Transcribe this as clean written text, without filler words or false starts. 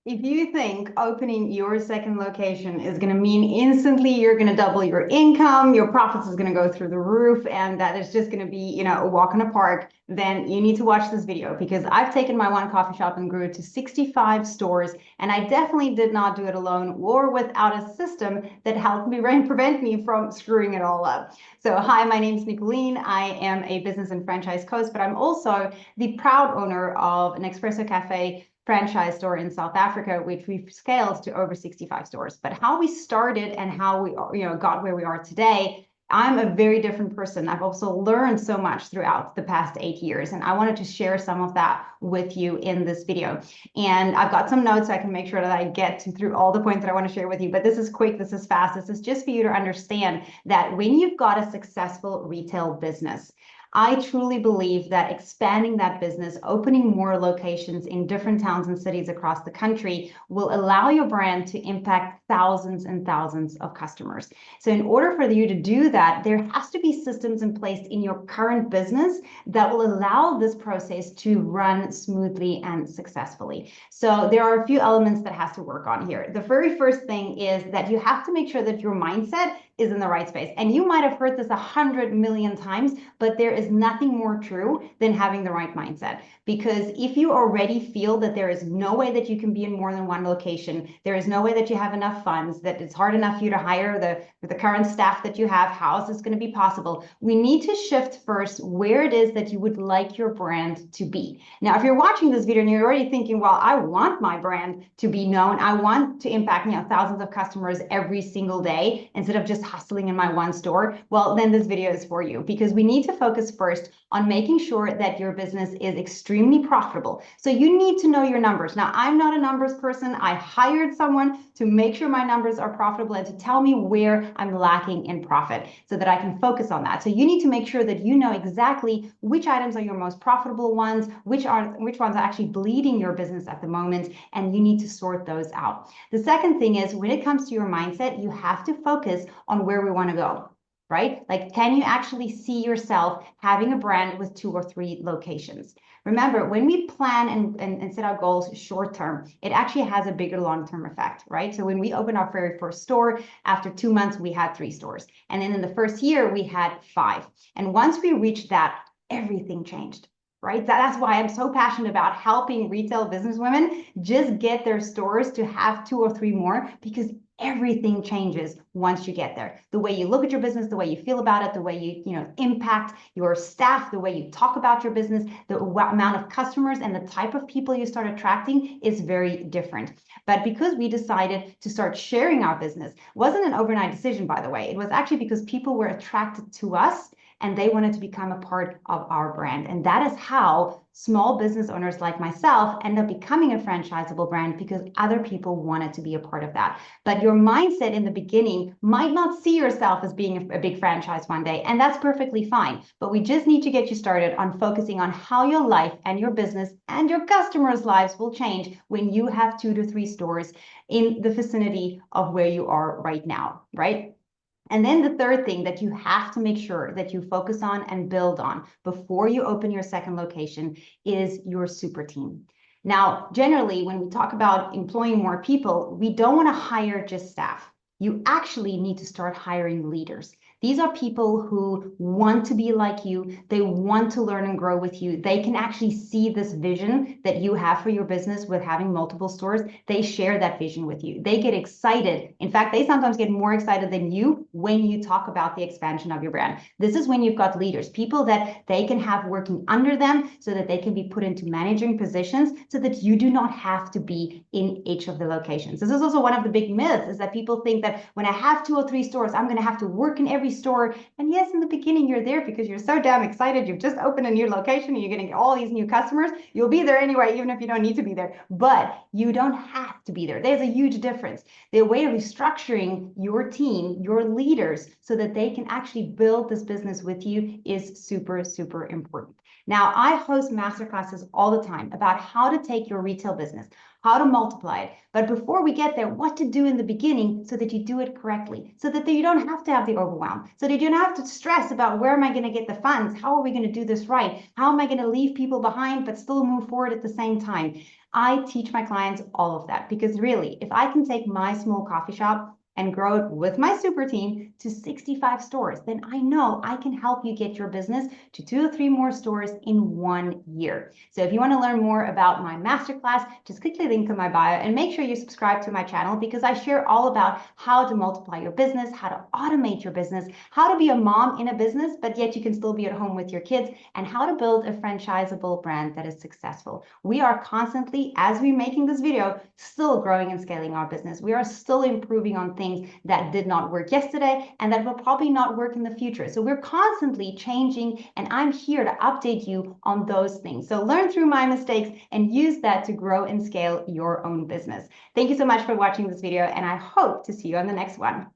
If you think opening your second location is going to mean instantly you're going to double your income, your profits is going to go through the roof, and that it's just going to be, a walk in the park, then you need to watch this video because I've taken my one coffee shop and grew it to 65 stores. And I definitely did not do it alone or without a system that helped me prevent me from screwing it all up. So, hi, my name is Nicolene. I am a business and franchise coach, but I'm also the proud owner of an espresso cafe franchise store in South Africa, which we've scaled to over 65 stores. But how we started and how we got where we are today, I'm a very different person. I've also learned so much throughout the past 8 years, and I wanted to share some of that with you in this video. And I've got some notes so I can make sure that I get through all the points that I want to share with you. But this is quick, this is fast, this is just for you to understand that when you've got a successful retail business, I truly believe that expanding that business, opening more locations in different towns and cities across the country will allow your brand to impact thousands and thousands of customers. So in order for you to do that, there has to be systems in place in your current business that will allow this process to run smoothly and successfully. So there are a few elements that has to work on here. The very first thing is that you have to make sure that your mindset is in the right space. And you might have heard this 100 million times, but there is nothing more true than having the right mindset. Because if you already feel that there is no way that you can be in more than one location, there is no way that you have enough funds, that it's hard enough for you to hire the current staff that you have, how is this going to be possible? We need to shift first where it is that you would like your brand to be. Now, if you're watching this video and you're already thinking, well, I want my brand to be known, I want to impact thousands of customers every single day instead of just hustling in my one store, well, then this video is for you because we need to focus first on making sure that your business is extremely profitable. So you need to know your numbers. Now, I'm not a numbers person. I hired someone to make sure my numbers are profitable and to tell me where I'm lacking in profit so that I can focus on that. So you need to make sure that you know exactly which items are your most profitable ones, which ones are actually bleeding your business at the moment, and you need to sort those out. The second thing is when it comes to your mindset, you have to focus on where we want to go. Right? Like, can you actually see yourself having a brand with 2 or 3 locations? Remember, when we plan and set our goals short term, it actually has a bigger long-term effect, right? So when we opened our very first store, after 2 months, we had 3 stores. And then in the first year, we had 5. And once we reached that, everything changed. Right? That's why I'm so passionate about helping retail businesswomen just get their stores to have 2 or 3 more, because everything changes once you get there. The way you look at your business, the way you feel about it, the way you impact your staff, the way you talk about your business, the amount of customers and the type of people you start attracting is very different. But because we decided to start sharing our business, wasn't an overnight decision, by the way. It was actually because people were attracted to us and they wanted to become a part of our brand. And that is how small business owners like myself end up becoming a franchisable brand, because other people wanted to be a part of that. But your mindset in the beginning might not see yourself as being a big franchise one day, and that's perfectly fine. But we just need to get you started on focusing on how your life and your business and your customers' lives will change when you have 2 to 3 stores in the vicinity of where you are right now, right? And then the third thing that you have to make sure that you focus on and build on before you open your second location is your super team. Now, generally, when we talk about employing more people, we don't want to hire just staff. You actually need to start hiring leaders. These are people who want to be like you. They want to learn and grow with you. They can actually see this vision that you have for your business with having multiple stores. They share that vision with you. They get excited. In fact, they sometimes get more excited than you when you talk about the expansion of your brand. This is when you've got leaders, people that they can have working under them so that they can be put into managing positions so that you do not have to be in each of the locations. This is also one of the big myths, is that people think that when I have 2 or 3 stores, I'm going to have to work in every store. And yes, in the beginning, you're there because you're so damn excited. You've just opened a new location and you're getting all these new customers. You'll be there anyway, even if you don't need to be there. But you don't have to be there. There's a huge difference. The way of restructuring your team, your leaders, so that they can actually build this business with you is super, super important. Now, I host masterclasses all the time about how to take your retail business how to multiply it. But before we get there, what to do in the beginning so that you do it correctly, so that you don't have to have the overwhelm, so that you don't have to stress about where am I going to get the funds? How are we going to do this right? How am I going to leave people behind but still move forward at the same time? I teach my clients all of that because really, if I can take my small coffee shop and grow it with my super team to 65 stores, then I know I can help you get your business to 2 or 3 more stores in 1 year. So if you want to learn more about my masterclass, just click the link in my bio and make sure you subscribe to my channel because I share all about how to multiply your business, how to automate your business, how to be a mom in a business, but yet you can still be at home with your kids, and how to build a franchisable brand that is successful. We are constantly, as we're making this video, still growing and scaling our business. We are still improving on things that did not work yesterday and that will probably not work in the future. So we're constantly changing, and I'm here to update you on those things. So learn through my mistakes and use that to grow and scale your own business. Thank you so much for watching this video, and I hope to see you on the next one.